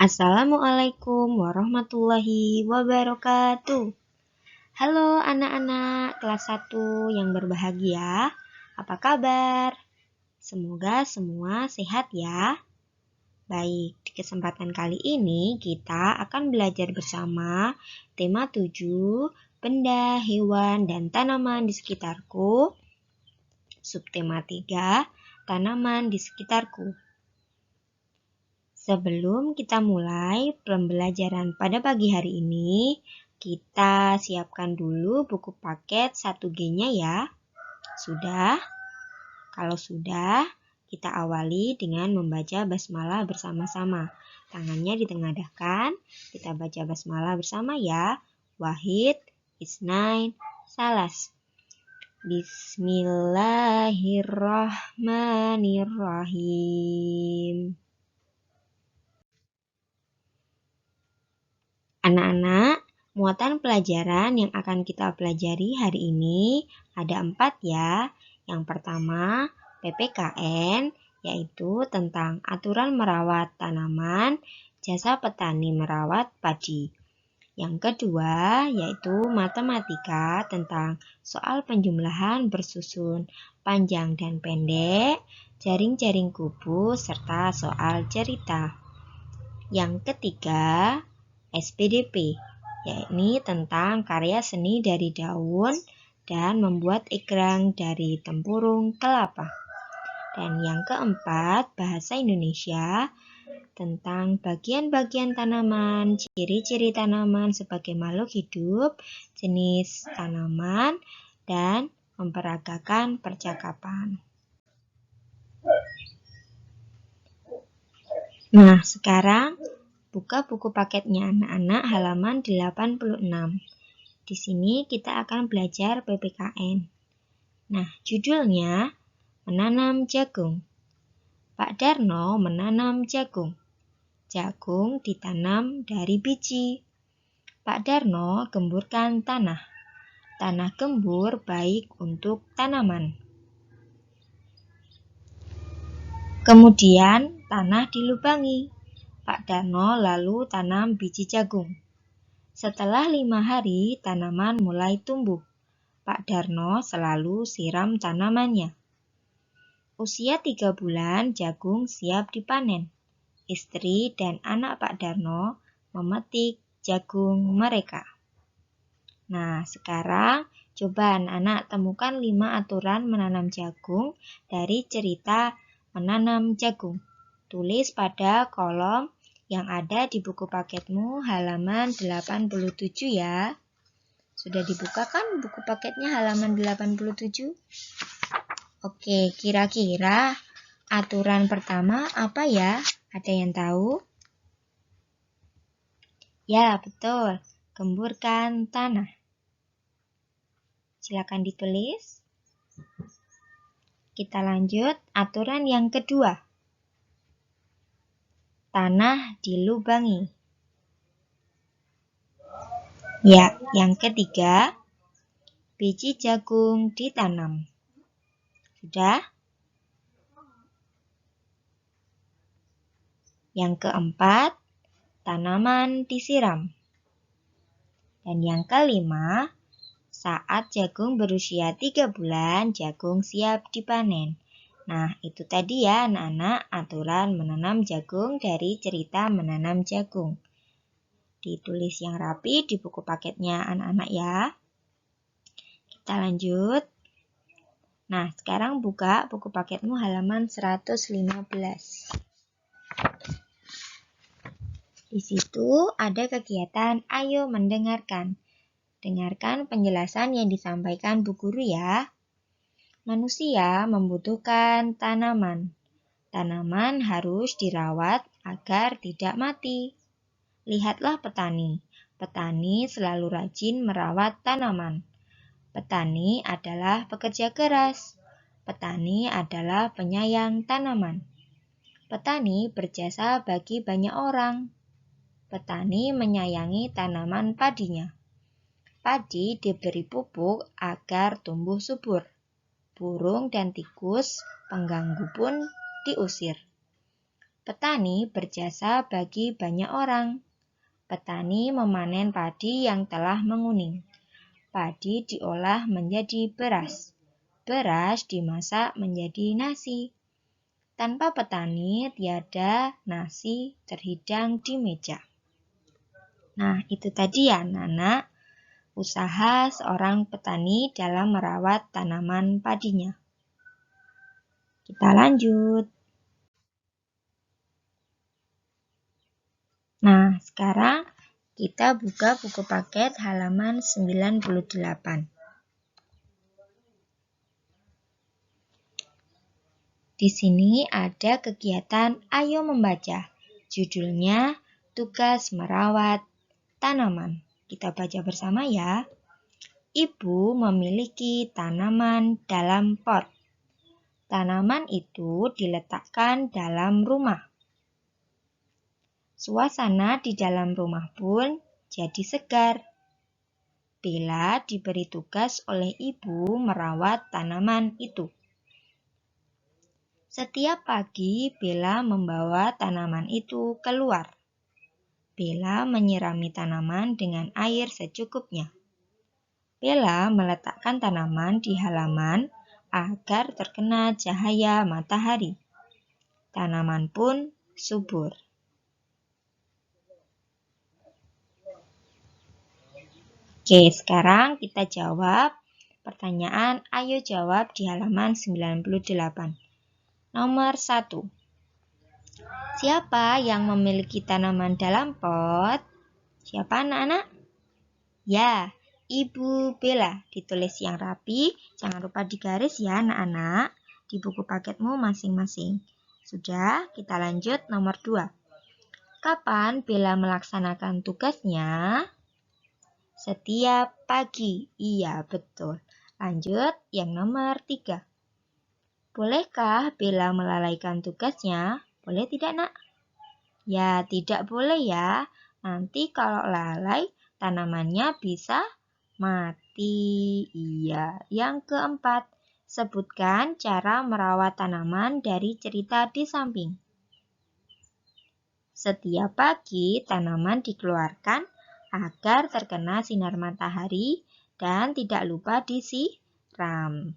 Assalamualaikum warahmatullahi wabarakatuh. Halo anak-anak kelas 1 yang berbahagia. Apa kabar? Semoga semua sehat ya. Baik, di kesempatan kali ini kita akan belajar bersama tema 7, benda, hewan, dan tanaman di sekitarku. Subtema 3, tanaman di sekitarku. Sebelum kita mulai pembelajaran pada pagi hari ini, kita siapkan dulu buku paket 1G-nya ya. Sudah? Kalau sudah, kita awali dengan membaca basmalah bersama-sama. Tangannya ditengadahkan, kita baca basmalah bersama ya. Wahid, Isnain, Salas. Bismillahirrahmanirrahim. Anak-anak, muatan pelajaran yang akan kita pelajari hari ini ada 4 ya. Yang pertama, PPKN, yaitu tentang aturan merawat tanaman, jasa petani merawat padi. Yang kedua, yaitu matematika tentang soal penjumlahan bersusun panjang dan pendek, jaring-jaring kubu, serta soal cerita. Yang ketiga, SPDP, yakni tentang karya seni dari daun dan membuat egrang dari tempurung kelapa. Dan yang keempat, bahasa Indonesia tentang bagian-bagian tanaman, ciri-ciri tanaman sebagai makhluk hidup, jenis tanaman, dan memperagakan percakapan. Nah, sekarang buka buku paketnya anak-anak halaman 86. Di sini kita akan belajar PPKN. Nah, judulnya menanam jagung. Pak Darno menanam jagung. Jagung ditanam dari biji. Pak Darno gemburkan tanah. Tanah gembur baik untuk tanaman. Kemudian tanah dilubangi. Pak Darno lalu tanam biji jagung. Setelah 5 hari, tanaman mulai tumbuh. Pak Darno selalu siram tanamannya. Usia 3 bulan, jagung siap dipanen. Istri dan anak Pak Darno memetik jagung mereka. Nah, sekarang coba anak-anak temukan 5 aturan menanam jagung dari cerita menanam jagung. Tulis pada kolom yang ada di buku paketmu halaman 87 ya. Sudah dibuka kan buku paketnya halaman 87? Oke, kira-kira aturan pertama apa ya? Ada yang tahu? Ya, betul. Gemburkan tanah. Silakan ditulis. Kita lanjut aturan yang kedua. Tanah dilubangi. Ya, yang ketiga, biji jagung ditanam. Sudah? Yang keempat, tanaman disiram. Dan yang kelima, saat jagung berusia 3 bulan, jagung siap dipanen. Nah, itu tadi ya anak-anak aturan menanam jagung dari cerita menanam jagung. Ditulis yang rapi di buku paketnya anak-anak ya. Kita lanjut. Nah, sekarang buka buku paketmu halaman 115. Di situ ada kegiatan ayo mendengarkan. Dengarkan penjelasan yang disampaikan Bu Guru ya. Manusia membutuhkan tanaman. Tanaman harus dirawat agar tidak mati. Lihatlah petani. Petani selalu rajin merawat tanaman. Petani adalah pekerja keras. Petani adalah penyayang tanaman. Petani berjasa bagi banyak orang. Petani menyayangi tanaman padinya. Padi diberi pupuk agar tumbuh subur. Burung dan tikus pengganggu pun diusir. Petani berjasa bagi banyak orang. Petani memanen padi yang telah menguning. Padi diolah menjadi beras. Beras dimasak menjadi nasi. Tanpa petani tiada nasi terhidang di meja. Nah, itu tadi ya anak-anak, usaha seorang petani dalam merawat tanaman padinya. Kita lanjut. Nah, sekarang kita buka buku paket halaman 98. Di sini ada kegiatan Ayo Membaca. Judulnya Tugas Merawat Tanaman. Kita baca bersama ya. Ibu memiliki tanaman dalam pot. Tanaman itu diletakkan dalam rumah. Suasana di dalam rumah pun jadi segar. Bella diberi tugas oleh ibu merawat tanaman itu. Setiap pagi Bella membawa tanaman itu keluar. Bella menyirami tanaman dengan air secukupnya. Bella meletakkan tanaman di halaman agar terkena cahaya matahari. Tanaman pun subur. Oke, sekarang kita jawab pertanyaan Ayo Jawab di halaman 98. Nomor 1. Siapa yang memiliki tanaman dalam pot? Siapa anak-anak? Ya, Ibu Bella. Ditulis yang rapi, jangan lupa digaris ya anak-anak di buku paketmu masing-masing. Sudah, kita lanjut nomor 2. Kapan Bella melaksanakan tugasnya? Setiap pagi. Iya, betul. Lanjut yang nomor 3. Bolehkah Bella melalaikan tugasnya? Boleh tidak, Nak? Ya, tidak boleh ya. Nanti kalau lalai, tanamannya bisa mati. Iya. Yang keempat, sebutkan cara merawat tanaman dari cerita di samping. Setiap pagi, tanaman dikeluarkan agar terkena sinar matahari dan tidak lupa disiram.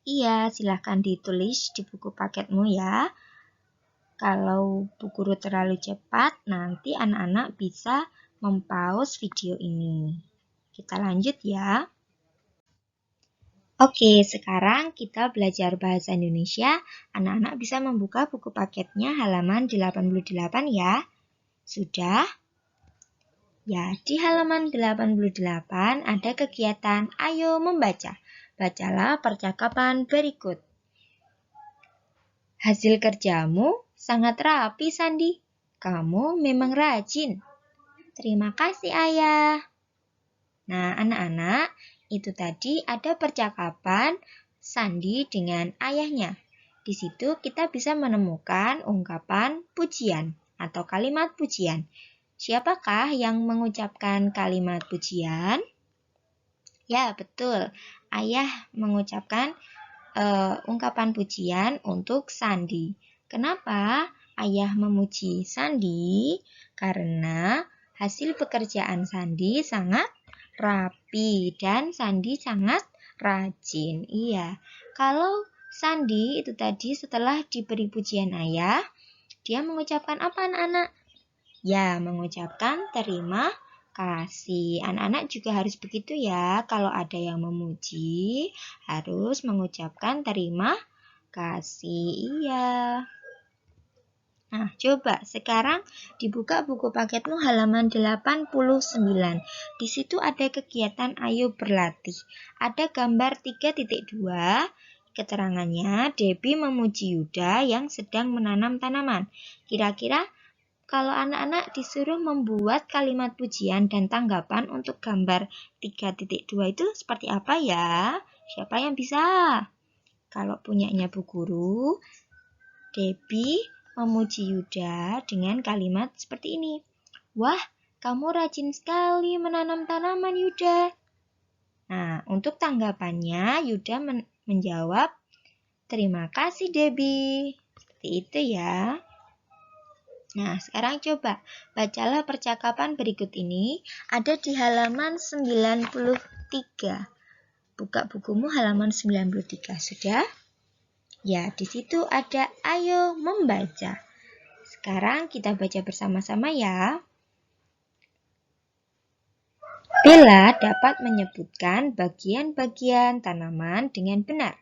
Iya, silahkan ditulis di buku paketmu ya. Kalau Bu Guru terlalu cepat, nanti anak-anak bisa mempause video ini. Kita lanjut ya. Oke, sekarang kita belajar bahasa Indonesia. Anak-anak bisa membuka buku paketnya halaman 88 ya. Sudah? Ya, di halaman 88 ada kegiatan Ayo Membaca. Bacalah percakapan berikut. Hasil kerjamu sangat rapi, Sandi. Kamu memang rajin. Terima kasih, Ayah. Nah, anak-anak, itu tadi ada percakapan Sandi dengan ayahnya. Di situ kita bisa menemukan ungkapan pujian atau kalimat pujian. Siapakah yang mengucapkan kalimat pujian? Ya, betul. Ayah mengucapkan ungkapan pujian untuk Sandi. Kenapa ayah memuji Sandi? Karena hasil pekerjaan Sandi sangat rapi dan Sandi sangat rajin. Iya, kalau Sandi itu tadi setelah diberi pujian ayah, dia mengucapkan apa anak-anak? Ya, mengucapkan terima kasih. Anak-anak juga harus begitu ya. Kalau ada yang memuji, harus mengucapkan terima kasih. Iya. Nah, coba sekarang dibuka buku paketmu halaman 89. Di situ ada kegiatan Ayo Berlatih. Ada gambar 3.2. Keterangannya, Debbie memuji Yuda yang sedang menanam tanaman. Kira-kira kalau anak-anak disuruh membuat kalimat pujian dan tanggapan untuk gambar 3.2 itu seperti apa ya? Siapa yang bisa? Kalau punyanya Bu Guru, Debbie memuji Yuda dengan kalimat seperti ini. Wah, kamu rajin sekali menanam tanaman, Yuda. Nah, untuk tanggapannya, Yuda menjawab, terima kasih, Debbie. Seperti itu ya. Nah, sekarang coba bacalah percakapan berikut ini. Ada di halaman 93. Buka bukumu halaman 93. Sudah? Ya, di situ ada ayo membaca. Sekarang kita baca bersama-sama ya. Bella dapat menyebutkan bagian-bagian tanaman dengan benar.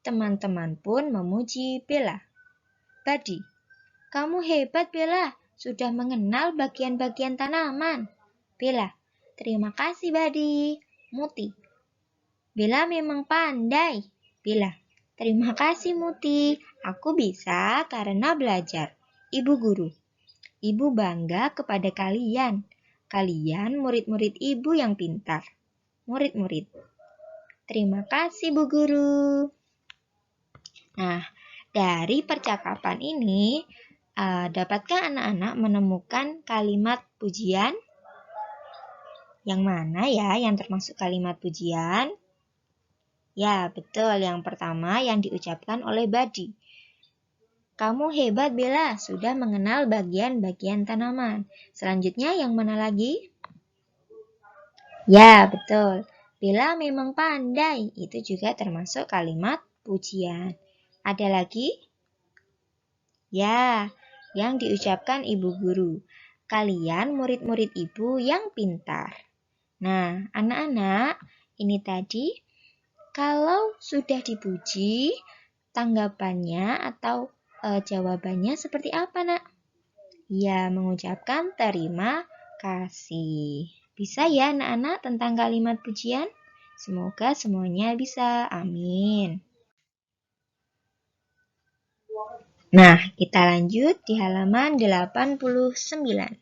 Teman-teman pun memuji Bella. Buddy, kamu hebat Bella, sudah mengenal bagian-bagian tanaman. Bella, terima kasih Buddy. Muti, Bella memang pandai. Bella, terima kasih Muti, aku bisa karena belajar. Ibu guru, ibu bangga kepada kalian. Kalian murid-murid ibu yang pintar. Murid-murid, terima kasih Bu Guru. Nah, dari percakapan ini, dapatkah anak-anak menemukan kalimat pujian? Yang mana ya yang termasuk kalimat pujian? Ya, betul. Yang pertama yang diucapkan oleh Buddy. Kamu hebat Bella, sudah mengenal bagian-bagian tanaman. Selanjutnya yang mana lagi? Ya, betul. Bella memang pandai. Itu juga termasuk kalimat pujian. Ada lagi? Ya, yang diucapkan ibu guru. Kalian murid-murid ibu yang pintar. Nah, anak-anak, ini tadi kalau sudah dipuji, tanggapannya atau jawabannya seperti apa, Nak? Ya, mengucapkan terima kasih. Bisa ya, anak-anak, tentang kalimat pujian? Semoga semuanya bisa. Amin. Nah, kita lanjut di halaman 89.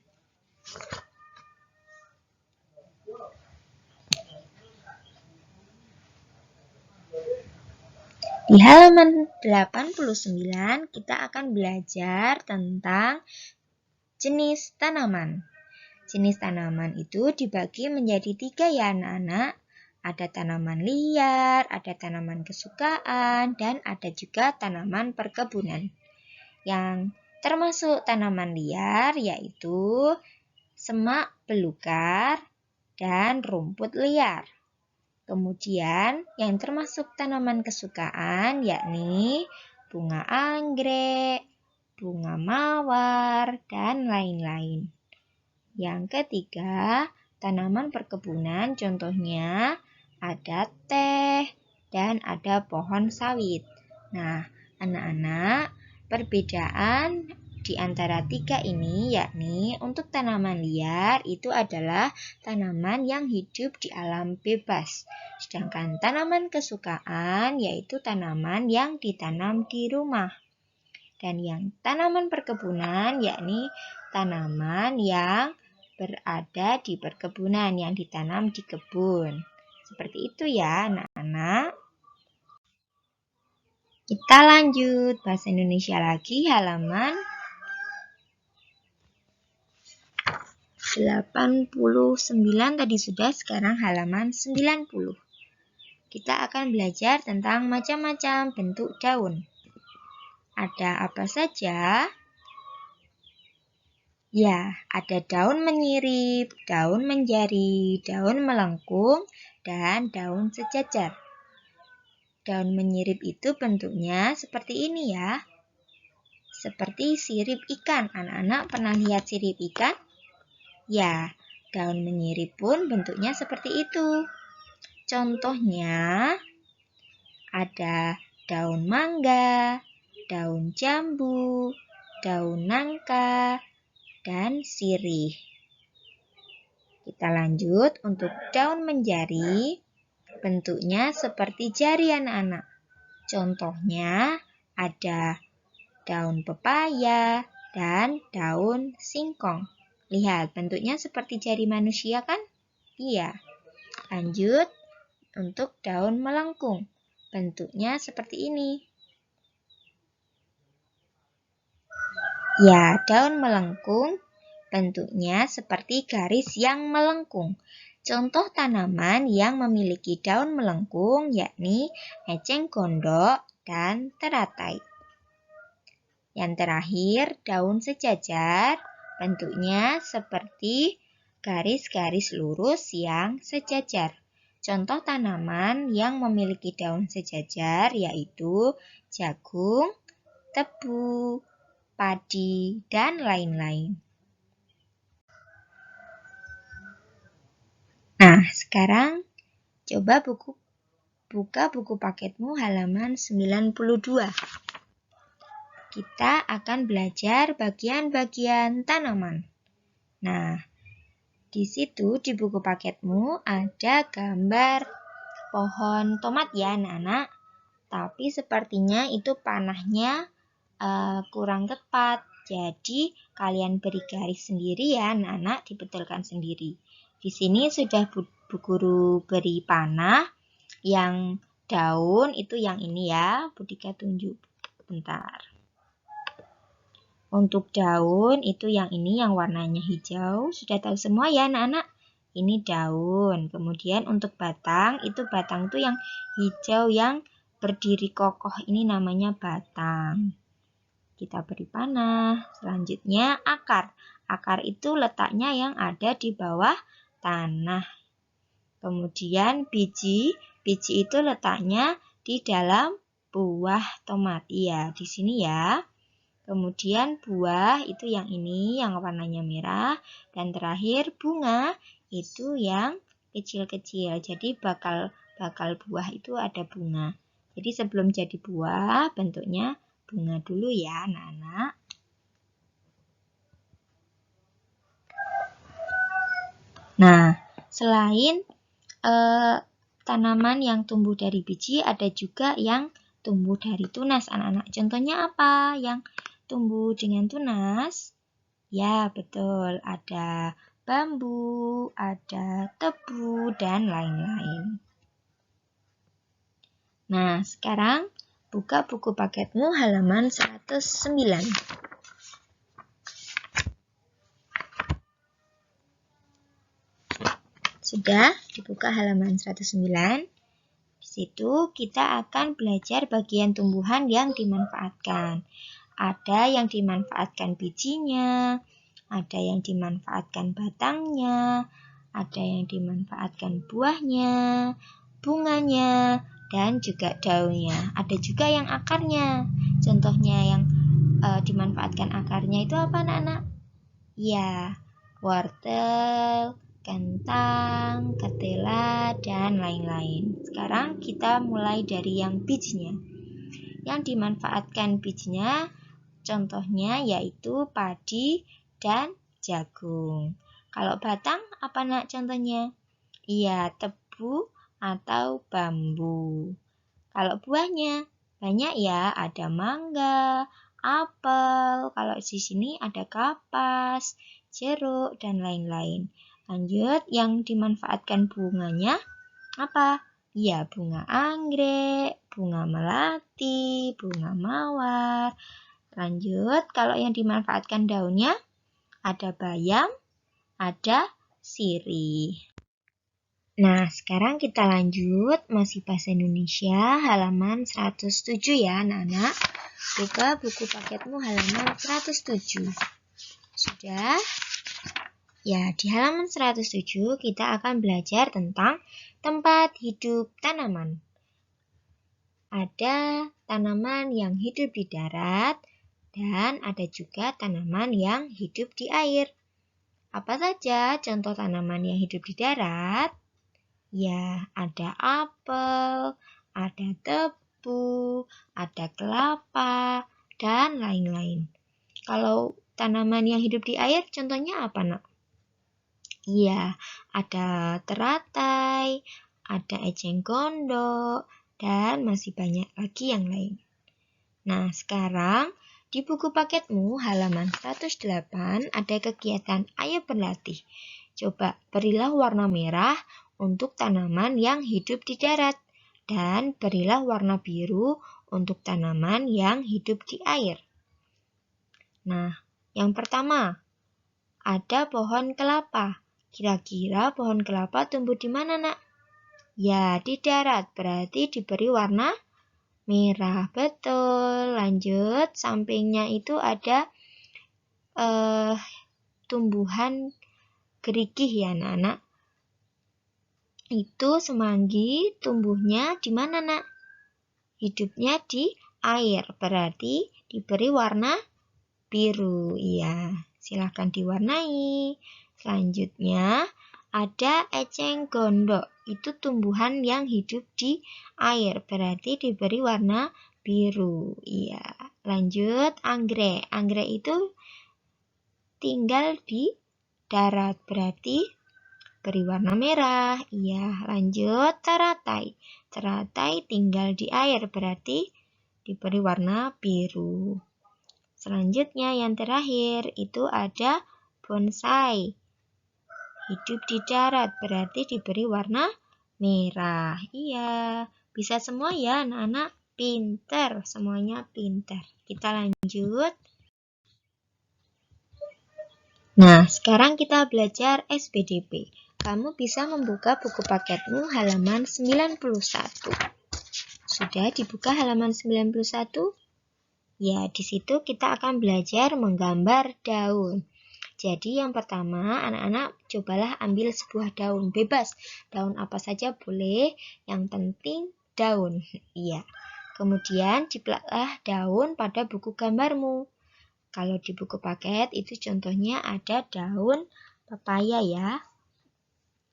Di halaman 89 kita akan belajar tentang jenis tanaman. Jenis tanaman itu dibagi menjadi 3 ya anak-anak. Ada tanaman liar, ada tanaman kesukaan, dan ada juga tanaman perkebunan. Yang termasuk tanaman liar yaitu semak belukar dan rumput liar. Kemudian yang termasuk tanaman kesukaan yakni bunga anggrek, bunga mawar, dan lain-lain. Yang ketiga, tanaman perkebunan contohnya ada teh dan ada pohon sawit. Nah, anak-anak, perbedaan di antara 3 ini yakni untuk tanaman liar itu adalah tanaman yang hidup di alam bebas. Sedangkan tanaman kesukaan yaitu tanaman yang ditanam di rumah. Dan yang tanaman perkebunan yakni tanaman yang berada di perkebunan yang ditanam di kebun. Seperti itu ya anak-anak. Kita lanjut bahasa Indonesia lagi halaman 89 tadi sudah, sekarang halaman 90. Kita akan belajar tentang macam-macam bentuk daun. Ada apa saja? Ya, ada daun menyirip, daun menjari, daun melengkung, dan daun sejajar. Daun menyirip itu bentuknya seperti ini ya. Seperti sirip ikan. Anak-anak pernah lihat sirip ikan? Ya, daun menyirip pun bentuknya seperti itu. Contohnya ada daun mangga, daun jambu, daun nangka, dan sirih. Kita lanjut untuk daun menjari. Bentuknya seperti jari anak-anak. Contohnya ada daun pepaya dan daun singkong. Lihat, bentuknya seperti jari manusia kan? Iya. Lanjut, untuk daun melengkung. Bentuknya seperti ini. Ya, daun melengkung bentuknya seperti garis yang melengkung. Contoh tanaman yang memiliki daun melengkung yakni eceng gondok dan teratai. Yang terakhir, daun sejajar, bentuknya seperti garis-garis lurus yang sejajar. Contoh tanaman yang memiliki daun sejajar yaitu jagung, tebu, padi, dan lain-lain. Nah, sekarang coba buka buku paketmu halaman 92. Kita akan belajar bagian-bagian tanaman. Nah, di situ di buku paketmu ada gambar pohon tomat ya anak-anak. Tapi sepertinya itu panahnya kurang tepat. Jadi kalian beri garis sendiri ya anak-anak, dibetulkan sendiri. Di sini sudah Bu Guru beri panah. Yang daun itu yang ini ya, Bu Dika tunjuk. Bentar. Untuk daun itu yang ini yang warnanya hijau. Sudah tahu semua ya anak-anak? Ini daun. Kemudian untuk batang, itu batang itu yang hijau yang berdiri kokoh. Ini namanya batang. Kita beri panah. Selanjutnya akar. Akar itu letaknya yang ada di bawah tanah. Kemudian biji. Biji itu letaknya di dalam buah tomat. Iya, di sini ya. Kemudian buah itu yang ini yang warnanya merah. Dan terakhir bunga itu yang kecil-kecil. Jadi bakal buah itu ada bunga. Jadi sebelum jadi buah bentuknya bunga dulu ya anak-anak. Nah, selain tanaman yang tumbuh dari biji, ada juga yang tumbuh dari tunas anak-anak. Contohnya apa yang tumbuh dengan tunas? Ya, betul. Ada bambu, ada tebu, dan lain-lain. Nah, sekarang buka buku paketmu halaman 109. Sudah dibuka halaman 109. Di situ kita akan belajar bagian tumbuhan yang dimanfaatkan. Ada yang dimanfaatkan bijinya, ada yang dimanfaatkan batangnya, ada yang dimanfaatkan buahnya, bunganya, dan juga daunnya. Ada juga yang akarnya. Contohnya yang dimanfaatkan akarnya itu apa anak-anak? Ya, wortel, kentang, ketela, dan lain-lain. Sekarang kita mulai dari yang bijinya. Yang dimanfaatkan bijinya contohnya yaitu padi dan jagung. Kalau batang apa nak contohnya? Iya, tebu atau bambu. Kalau buahnya banyak ya, ada mangga, apel. Kalau di sini ada kapas, jeruk, dan lain-lain. Lanjut, yang dimanfaatkan bunganya apa? Iya, bunga anggrek, bunga melati, bunga mawar. Lanjut, kalau yang dimanfaatkan daunnya ada bayam, ada sirih. Nah, sekarang kita lanjut masih bahasa Indonesia halaman 107 ya anak-anak. Buka buku paketmu halaman 107. Sudah? Ya, di halaman 107 kita akan belajar tentang tempat hidup tanaman. Ada tanaman yang hidup di darat dan ada juga tanaman yang hidup di air. Apa saja contoh tanaman yang hidup di darat? Ya, ada apel, ada tebu, ada kelapa, dan lain-lain. Kalau tanaman yang hidup di air contohnya apa nak? Iya, ada teratai, ada eceng gondok, dan masih banyak lagi yang lain. Nah, sekarang di buku paketmu halaman 108 ada kegiatan ayo berlatih. Coba berilah warna merah untuk tanaman yang hidup di darat dan berilah warna biru untuk tanaman yang hidup di air. Nah, yang pertama ada pohon kelapa. Kira-kira pohon kelapa tumbuh di mana, nak? Ya, di darat. Berarti diberi warna merah. Betul. Lanjut, sampingnya itu ada tumbuhan gerigih ya anak-anak. Itu semanggi tumbuhnya di mana nak? Hidupnya di air, berarti diberi warna biru. Iya, silahkan diwarnai. Selanjutnya ada eceng gondok. Itu tumbuhan yang hidup di air, berarti diberi warna biru. Iya. Lanjut, anggrek. Anggrek itu tinggal di darat, berarti beri warna merah. Iya, lanjut teratai. Teratai tinggal di air, berarti diberi warna biru. Selanjutnya yang terakhir itu ada bonsai. Hidup di darat, berarti diberi warna merah. Iya, bisa semua ya anak-anak. Pinter, semuanya pinter. Kita lanjut. Nah, sekarang kita belajar SPDP. Kamu bisa membuka buku paketmu halaman 91. Sudah dibuka halaman 91? Ya, di situ kita akan belajar menggambar daun. Jadi yang pertama, anak-anak cobalah ambil sebuah daun bebas. Daun apa saja boleh, yang penting daun. Iya. Kemudian jiplaklah daun pada buku gambarmu. Kalau di buku paket itu contohnya ada daun pepaya ya.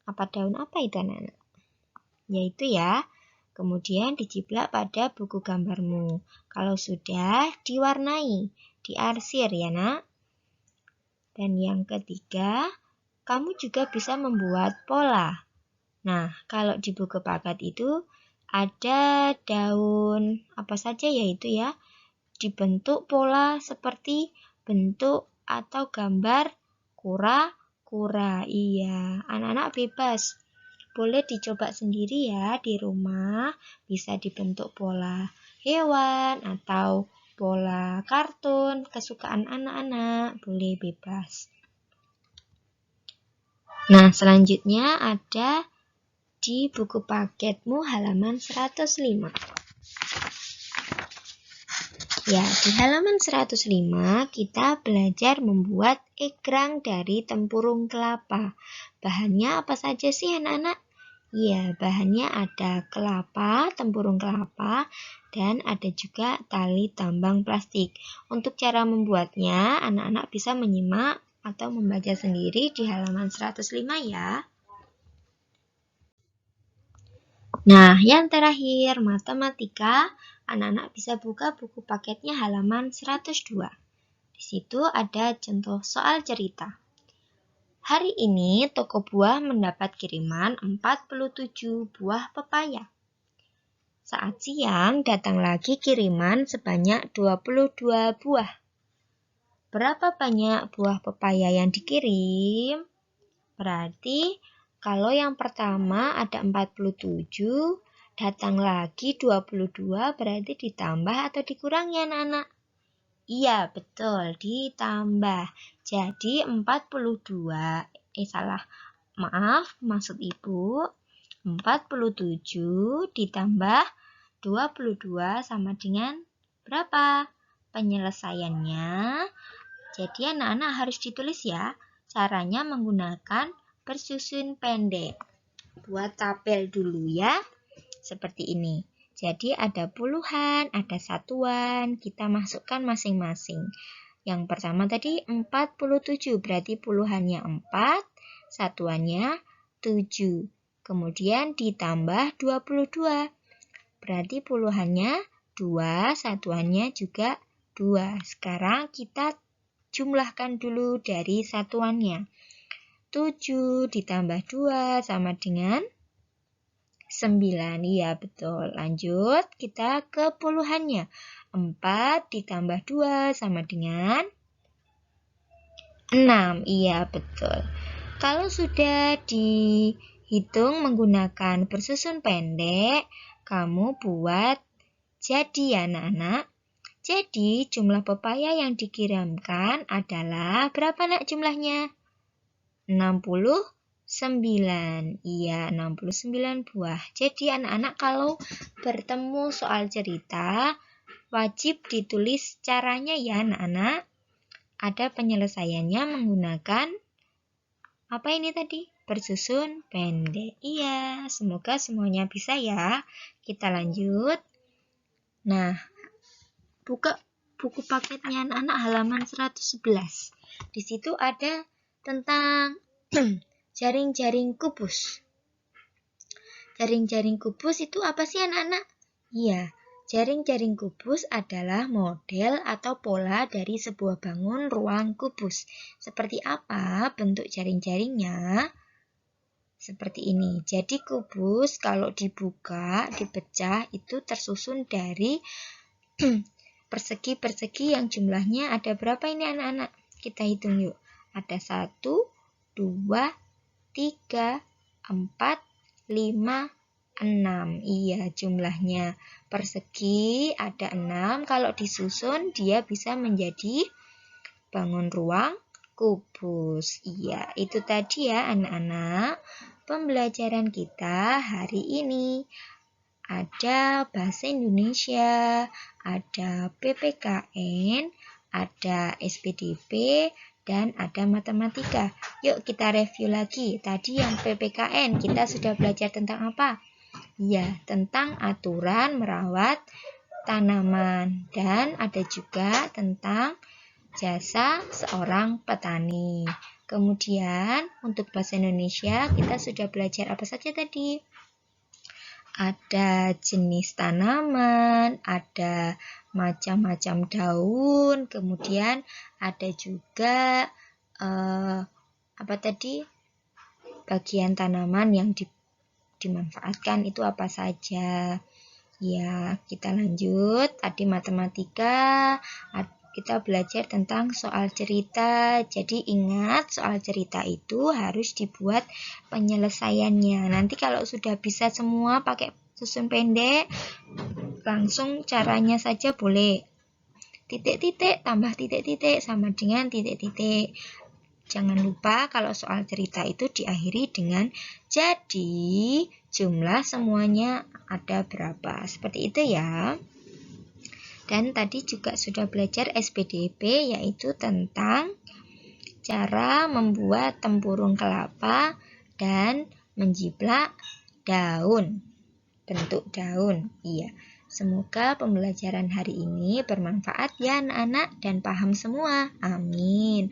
Apa daun apa itu anak-anak? Yaitu ya. Kemudian dijiplak pada buku gambarmu. Kalau sudah, diwarnai, diarsir ya nak. Dan yang ketiga, kamu juga bisa membuat pola. Nah, kalau di buku paket itu ada daun apa saja yaitu ya. Dibentuk pola seperti bentuk atau gambar kura-kura. Iya, anak-anak bebas. Boleh dicoba sendiri ya di rumah. Bisa dibentuk pola hewan atau pola kartun kesukaan anak-anak. Boleh bebas. Nah, selanjutnya ada di buku paketmu halaman 105. Ya, di halaman 105 kita belajar membuat egrang dari tempurung kelapa. Bahannya apa saja sih anak-anak? Ya, bahannya ada kelapa, tempurung kelapa, dan ada juga tali tambang plastik. Untuk cara membuatnya, anak-anak bisa menyimak atau membaca sendiri di halaman 105 ya. Nah, yang terakhir, matematika. Anak-anak bisa buka buku paketnya halaman 102. Di situ ada contoh soal cerita. Hari ini toko buah mendapat kiriman 47 buah pepaya. Saat siang datang lagi kiriman sebanyak 22 buah. Berapa banyak buah pepaya yang dikirim? Berarti kalau yang pertama ada 47, datang lagi 22, berarti ditambah atau dikurangi anak-anak? Iya, betul, ditambah. Jadi 42, maksud Ibu, 47 ditambah 22 sama dengan berapa? Penyelesaiannya, jadi anak-anak harus ditulis ya. Caranya menggunakan bersusun pendek. Buat tabel dulu ya. Seperti ini. Jadi ada puluhan, ada satuan, kita masukkan masing-masing. Yang pertama tadi 47, berarti puluhannya 4, satuannya 7. Kemudian ditambah 22, berarti puluhannya 2, satuannya juga 2. Sekarang kita jumlahkan dulu dari satuannya. 7 ditambah 2 sama dengan 9, iya betul. Lanjut, kita ke puluhannya. 4 ditambah 2 sama dengan 6, iya betul. Kalau sudah dihitung menggunakan bersusun pendek, kamu buat jadi anak-anak. Jadi jumlah pepaya yang dikirimkan adalah berapa nak jumlahnya? 67. 9. Iya, 69 buah. Jadi anak-anak kalau bertemu soal cerita, wajib ditulis caranya ya anak-anak. Ada penyelesaiannya menggunakan apa ini tadi? Bersusun pendek. Iya, semoga semuanya bisa ya. Kita lanjut. Nah, buka buku paketnya anak-anak halaman 111. Di situ ada tentang jaring-jaring kubus. Jaring-jaring kubus itu apa sih anak-anak? Iya, jaring-jaring kubus adalah model atau pola dari sebuah bangun ruang kubus. Seperti apa bentuk jaring-jaringnya? Seperti ini. Jadi kubus kalau dibuka, dipecah itu tersusun dari persegi-persegi yang jumlahnya ada berapa ini anak-anak? Kita hitung yuk. Ada 1, 2, 3, 4, 5, 6. Iya, jumlahnya persegi ada 6. Kalau disusun dia bisa menjadi bangun ruang kubus. Iya, itu tadi ya anak-anak. Pembelajaran kita hari ini. Ada bahasa Indonesia, ada PPKN, ada SPDP, dan ada matematika. Yuk kita review lagi. Tadi yang PPKN kita sudah belajar tentang apa? Ya, tentang aturan merawat tanaman. Dan ada juga tentang jasa seorang petani. Kemudian untuk bahasa Indonesia kita sudah belajar apa saja tadi? Ada jenis tanaman, ada macam-macam daun, kemudian ada juga apa tadi? Bagian tanaman yang dimanfaatkan itu apa saja. Ya, kita lanjut. Tadi matematika, kita belajar tentang soal cerita. Jadi ingat soal cerita itu harus dibuat penyelesaiannya. Nanti kalau sudah bisa semua pakai susun pendek, langsung caranya saja boleh. Titik-titik tambah titik-titik sama dengan titik-titik. Jangan lupa kalau soal cerita itu diakhiri dengan jadi jumlah semuanya ada berapa. Seperti itu ya. Dan tadi juga sudah belajar SPDP yaitu tentang cara membuat tempurung kelapa dan menjiplak daun. Bentuk daun. Iya. Semoga pembelajaran hari ini bermanfaat ya anak-anak dan paham semua. Amin.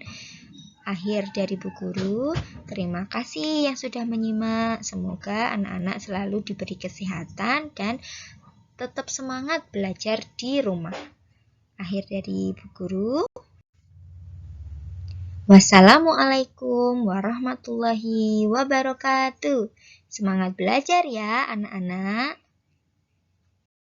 Akhir dari Bu Guru, terima kasih yang sudah menyimak. Semoga anak-anak selalu diberi kesehatan dan tetap semangat belajar di rumah. Akhir dari Bu Guru. Wassalamualaikum warahmatullahi wabarakatuh. Semangat belajar ya anak-anak.